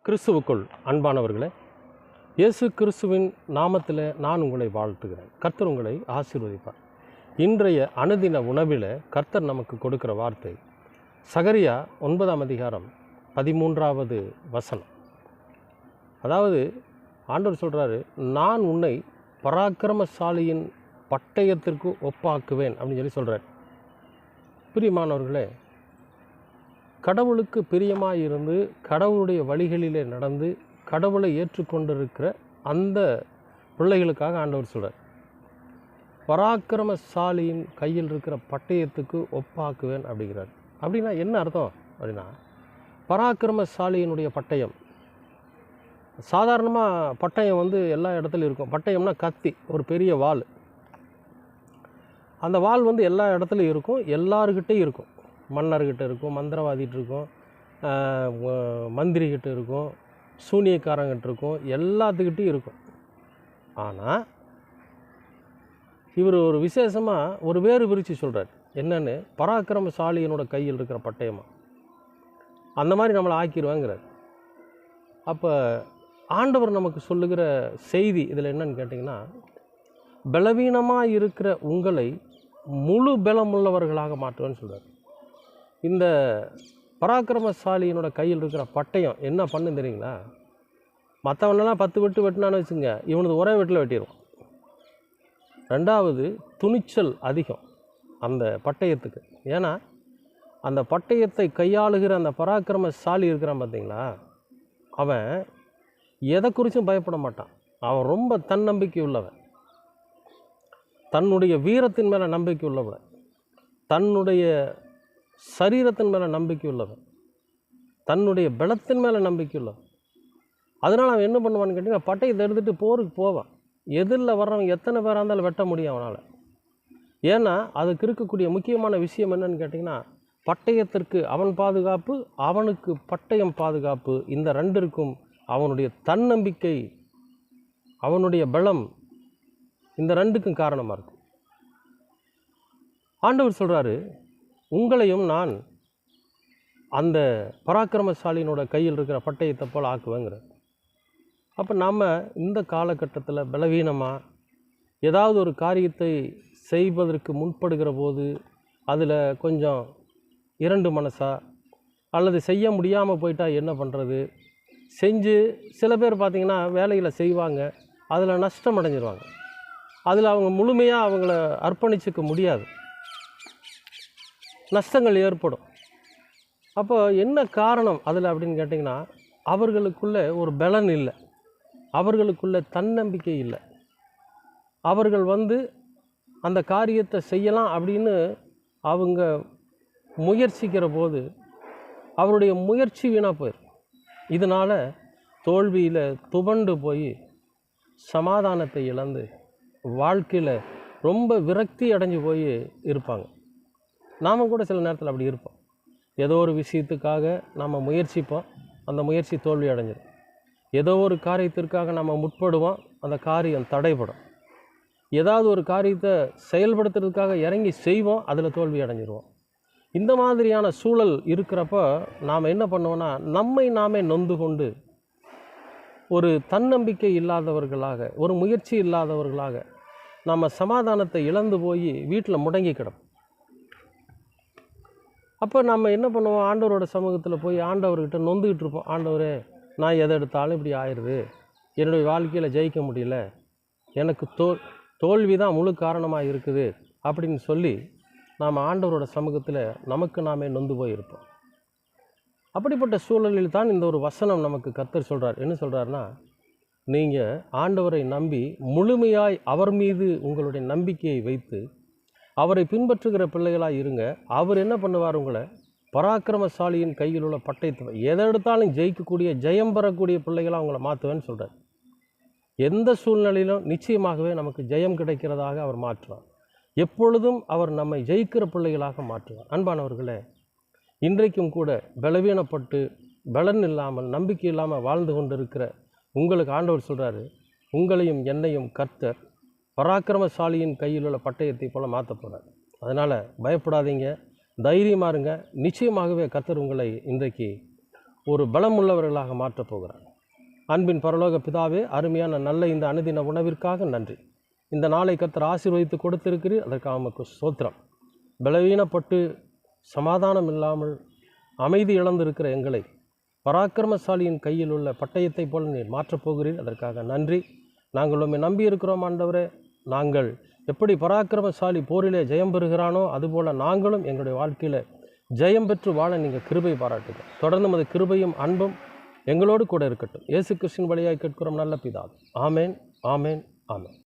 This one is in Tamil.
கிறிஸ்துவுக்குள் அன்பானவர்களே, இயேசு கிறிஸ்துவின் நாமத்தில் நான் உங்களை வாழ்த்துகிறேன். கர்த்தர் உங்களை ஆசீர்வதிப்பார். இன்றைய அனுதின உணவில் கர்த்தர் நமக்கு கொடுக்கிற வார்த்தை சகரியா 9ஆம் அதிகாரம் 13வது வசனம். அதாவது ஆண்டவர் சொல்கிறாரு, நான் உன்னை பராக்கிரமசாலியின் பட்டயத்திற்கு ஒப்பாக்குவேன் அப்படின்னு சொல்லி சொல்கிறார். பிரியமானவர்களே, கடவுளுக்கு பிரியமாக இருந்து கடவுளுடைய வழிகளிலே நடந்து கடவுளை ஏற்றுக்கொண்டிருக்கிற அந்த பிள்ளைகளுக்காக ஆண்டவர் சொல்கிறார், பராக்கிரமசாலியின் கையில் இருக்கிற பட்டயத்துக்கு ஒப்பாக்குவேன் அப்படிங்கிறார். அப்படின்னா என்ன அர்த்தம் அப்படின்னா, பராக்கிரமசாலியினுடைய பட்டயம், சாதாரணமாக பட்டயம் எல்லா இடத்துலையும் இருக்கும். பட்டயம்னா கத்தி, ஒரு பெரிய வாள். அந்த வாள் எல்லா இடத்துலையும் இருக்கும், எல்லாருக்கிட்டையும் இருக்கும். மன்னர்கிட்ட இருக்கும், மந்திரவாதிகிட்ட இருக்கும், மந்திரிகிட்ட இருக்கும், சூனியக்காரங்கிட்ட இருக்கும், எல்லாத்துக்கிட்டையும் இருக்கும். ஆனால் இவர் ஒரு விசேஷமாக ஒரு வேறு பிரித்து சொல்கிறார். என்னென்னு, பராக்கிரமசாலியினோட கையில் இருக்கிற பட்டயமா அந்த மாதிரி நம்மளை ஆக்கிடுவாங்கிறார். அப்போ ஆண்டவர் நமக்கு சொல்லுகிற செய்தி இதில் என்னன்னு கேட்டிங்கன்னா, பலவீனமாக இருக்கிற உங்களை முழு பலமுள்ளவர்களாக மாற்றுவேன்னு சொல்கிறார். இந்த பராக்கிரமசாலியினோட கையில் இருக்கிற பட்டயம் என்ன பண்ணு தெரியுங்களா? மற்றவனெல்லாம் 10 வெட்டு வெட்டினான்னு வச்சுங்க, இவனது ஒரே வெட்டில் வெட்டிடுவான். ரெண்டாவது, துணிச்சல் அதிகம் அந்த பட்டயத்துக்கு. ஏன்னா அந்த பட்டயத்தை கையாளுகிற அந்த பராக்கிரமசாலி இருக்கிறான் பார்த்தீங்களா, அவன் எதை குறித்தும் பயப்பட மாட்டான். அவன் ரொம்ப தன்னம்பிக்கை உள்ளவன், தன்னுடைய வீரத்தின் மேலே நம்பிக்கை உள்ளவன், தன்னுடைய சரீரத்தின் மேலே நம்பிக்கை உள்ளவன், தன்னுடைய பலத்தின் மேலே நம்பிக்கை உள்ளவன். அதனால் அவன் என்ன பண்ணுவான்னு கேட்டிங்கன்னா, பட்டயத்தை எடுத்துகிட்டு போருக்கு போவான். எதிரில் வர்றவன் எத்தனை பேராக இருந்தாலும் வெட்ட முடியும் அவனால். ஏன்னா அதுக்கு இருக்கக்கூடிய முக்கியமான விஷயம் என்னன்னு கேட்டிங்கன்னா, பட்டயத்திற்கு அவன் பாதுகாப்பு, அவனுக்கு பட்டயம் பாதுகாப்பு. இந்த ரெண்டிற்கும் அவனுடைய தன்னம்பிக்கை, அவனுடைய பலம், இந்த ரெண்டுக்கும் காரணமாக இருக்கும். ஆண்டவர் சொல்கிறாரு, உங்களையும் நான் அந்த பராக்கிரமசாலியினோட கையில் இருக்கிற பட்டயத்தை போல் ஆக்குவேங்கிற. அப்போ நாம் இந்த காலகட்டத்தில் பலவீனமாக ஏதாவது ஒரு காரியத்தை செய்வதற்கு முன்படுகிற போது அதில் கொஞ்சம் இரண்டு மனசா, அல்லது செய்ய முடியாமல் போயிட்டால் என்ன பண்ணுறது, செஞ்சு சில பேர் பார்த்திங்கன்னா வேலையில் செய்வாங்க, அதில் நஷ்டம் அடைஞ்சிருவாங்க, அதில் அவங்க முழுமையாக அவங்கள அர்ப்பணிச்சிக்க முடியாது, நஷ்டங்கள் ஏற்படும். அப்போ என்ன காரணம் அதில் அப்படின்னு கேட்டிங்கன்னா, அவர்களுக்குள்ள ஒரு பலன் இல்லை, அவர்களுக்குள்ள தன்னம்பிக்கை இல்லை. அவர்கள் அந்த காரியத்தை செய்யலாம் அப்படின்னு அவங்க முயற்சிக்கிற போது அவருடைய முயற்சி வீணாக போயிடும். இதனால் தோல்வியில் துவண்டு போய் சமாதானத்தை இழந்து வாழ்க்கையில் ரொம்ப விரக்தி அடைஞ்சு போய் இருப்பாங்க. நாம் கூட சில நேரத்தில் அப்படி இருப்போம். ஏதோ ஒரு விஷயத்துக்காக நம்ம முயற்சிப்போம், அந்த முயற்சி தோல்வி அடைஞ்சிடும். ஏதோ ஒரு காரியத்திற்காக நம்ம முற்படுவோம், அந்த காரியம் தடைப்படும். ஏதாவது ஒரு காரியத்தை செயல்படுத்துறதுக்காக இறங்கி செய்வோம், அதில் தோல்வி அடைஞ்சிருவோம். இந்த மாதிரியான சூழல் இருக்கிறப்ப நாம் என்ன பண்ணுவோன்னா, நம்மை நாமே நொந்து கொண்டு ஒரு தன்னம்பிக்கை இல்லாதவர்களாக, ஒரு முயற்சி இல்லாதவர்களாக நம்ம சமாதானத்தை இழந்து போய் வீட்டில் முடங்கி கிடப்போம். அப்போ நம்ம என்ன பண்ணுவோம், ஆண்டவரோட சமூகத்தில் போய் ஆண்டவர்கிட்ட நொந்துக்கிட்டு இருப்போம். ஆண்டவரே, நான் எதை எடுத்தாலும் இப்படி ஆயிடுது, என்னுடைய வாழ்க்கையில் ஜெயிக்க முடியல, எனக்கு தோல்வி தான் முழு காரணமாக இருக்குது அப்படின்னு சொல்லி நாம் ஆண்டவரோட சமூகத்தில் நமக்கு நாமே நொந்து போயிருப்போம். அப்படிப்பட்ட சூழலில் தான் இந்த ஒரு வசனம் நமக்கு கர்த்தர் சொல்கிறார். என்ன சொல்கிறாருன்னா, நீங்கள் ஆண்டவரை நம்பி முழுமையாய் அவர் மீது உங்களுடைய நம்பிக்கையை வைத்து அவரை பின்பற்றுகிற பிள்ளைகளாக இருங்க. அவர் என்ன பண்ணுவார், உங்களை பராக்கிரமசாலியின் கையில் உள்ள பட்டயத்தை எதை எடுத்தாலும் ஜெயிக்கக்கூடிய, ஜெயம் பெறக்கூடிய பிள்ளைகளாக அவங்கள மாற்றுவேன்னு சொல்கிறார். எந்த சூழ்நிலையிலும் நிச்சயமாகவே நமக்கு ஜெயம் கிடைக்கிறதாக அவர் மாற்றுவார். எப்பொழுதும் அவர் நம்மை ஜெயிக்கிற பிள்ளைகளாக மாற்றுவார். அன்பானவர்களே, இன்றைக்கும் கூட பலவீனப்பட்டு பலன் இல்லாமல் நம்பிக்கை இல்லாமல் வாழ்ந்து கொண்டிருக்கிற உங்களுக்கு ஆண்டவர் சொல்கிறாரு, உங்களையும் என்னையும் கர்த்தர் பராக்கிரமசாலியின் கையில் உள்ள பட்டயத்தை போல் மாற்ற போகிறார். அதனால் பயப்படாதீங்க, தைரியமாக இருங்க. நிச்சயமாகவே கர்த்தர் உங்களை இன்றைக்கு ஒரு பலம் உள்ளவர்களாக மாற்றப் போகிறார். அன்பின் பரலோக பிதாவே, அருமையான நல்ல இந்த அனுதின உணவிற்காக நன்றி. இந்த நாளை கர்த்தர் ஆசீர்வதித்து கொடுத்திருக்கிறீர், அதற்காக உமக்கு ஸ்தோத்திரம். பலவீனப்பட்டு சமாதானம் இல்லாமல் அமைதி இழந்திருக்கிற எங்களை பராக்கிரமசாலியின் கையில் உள்ள பட்டயத்தை போல் நீர் மாற்றப் போகிறீர், அதற்காக நன்றி. நாங்கள் உம்மை நம்பியிருக்கிறோம் ஆண்டவரே. நாங்கள் எப்படி பராக்கிரமசாலி போரிலே ஜெயம் பெறுகிறானோ அதுபோல் நாங்களும் எங்களுடைய வாழ்க்கையில் ஜெயம் பெற்று வாழ நீங்கள் கிருபை பாராட்டுங்க. தொடர்ந்து அது கிருபையும் அன்பும் எங்களோடு கூட இருக்கட்டும். இயேசு கிறிஸ்துவின் வழியாய் கேட்கிறோம் நல்ல பிதாவே. ஆமேன், ஆமேன், ஆமேன்.